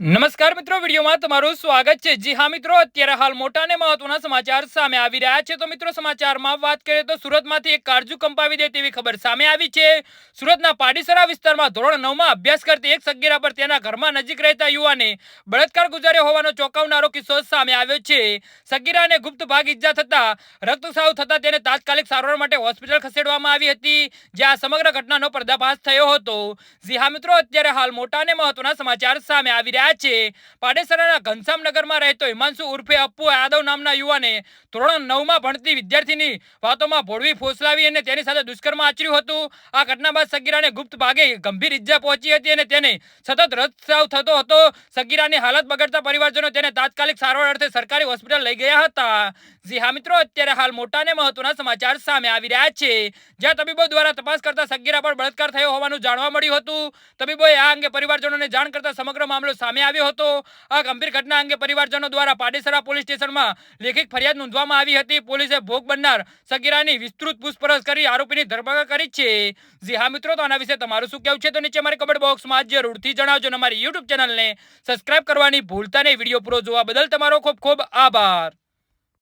નમસ્કાર મિત્રો, વિડીયોમાં તમારું સ્વાગત છે। જી હા મિત્રો, અત્યારે હાલ મોટા અને મહત્વના સમાચાર સામે આવી રહ્યા છે। તો મિત્રો, સમાચારમાં વાત કરીએ તો સુરતમાંથી એક કાળજુ કંપાવી દે તેવી ખબર સામે આવી છે। સુરતના પાડીસરા વિસ્તારમાં ધોરણ 9 માં અભ્યાસ કરતી એક સગીરા પર તેના ઘરમાં નજીક રહેતા યુવાને બળાત્કાર ગુજાર્યો હોવાનો ચોંકાવનારો કિસ્સો સામે આવ્યો છે। સગીરાને ગુપ્ત ભાગ ઈજા થતા રક્તસ્રાવ થતા તેને તાત્કાલિક સારવાર માટે હોસ્પિટલ ખસેડવામાં આવી હતી, જ્યાં સમગ્ર ઘટનાનો પર્દાફાશ થયો હતો। જી હા મિત્રો, અત્યારે હાલ મોટા અને મહત્વના સમાચાર સામે આવી રહ્યા છે। પાડેસરાના ઘનશ્યામનગરમાં રહેતો હિમાંશુ ઉર્ફે અપ્પુ યાદવ નામના યુવાને ધોરણ 9 માં ભણતી વિદ્યાર્થીની વાતોમાં ભોળવી ફોસલાવી અને તેની સાથે દુષ્કર્મ આચર્યું હતું। આ ઘટના બાદ સગીરાને ગુપ્ત ભાગે ગંભીર ઈજા પહોંચી હતી અને તેને સતત રક્તસ્રાવ થતો હતો। સગીરાની હાલત બગડતા પરિવારજનો તેને તાત્કાલિક સારવાર અર્થે સરકારી હોસ્પિટલ લઈ ગયા હતા। જી હા મિત્રો, અત્યારે હાલ મોટા અને મહત્વના સમાચાર સામે આવી રહ્યા છે, જ્યાં તબીબો દ્વારા તપાસ કરતા સગીરા પર બળાત્કાર થયો હોવાનું જાણવા મળ્યું હતું। તબીબોએ આ અંગે પરિવારજનોને જાણ કરતા સમગ્ર મામલો સામે આવ્યો હતો। આ ગંભીર ઘટના અંગે પરિવારજનો દ્વારા પાડેસરા પોલીસ સ્ટેશનમાં લેખિત ફરિયાદ નોંધવામાં આવી હતી। પોલીસે ભોગ બનનાર સગીરાની વિસ્તૃત પૂછપરછ કરી આરોપીની ધરપકડ કરી છે। જી હા મિત્રો, તો આના વિશે તમારું શું કહેવું છે તો નીચે અમારી કમેન્ટ બોક્સમાં જરૂરથી જણાવજો અને અમારી YouTube ચેનલને સબસ્ક્રાઇબ કરવાની ભૂલતા નહીં। વિડીયો પૂરો જોવા બદલ તમારો ખૂબ ખૂબ આભાર।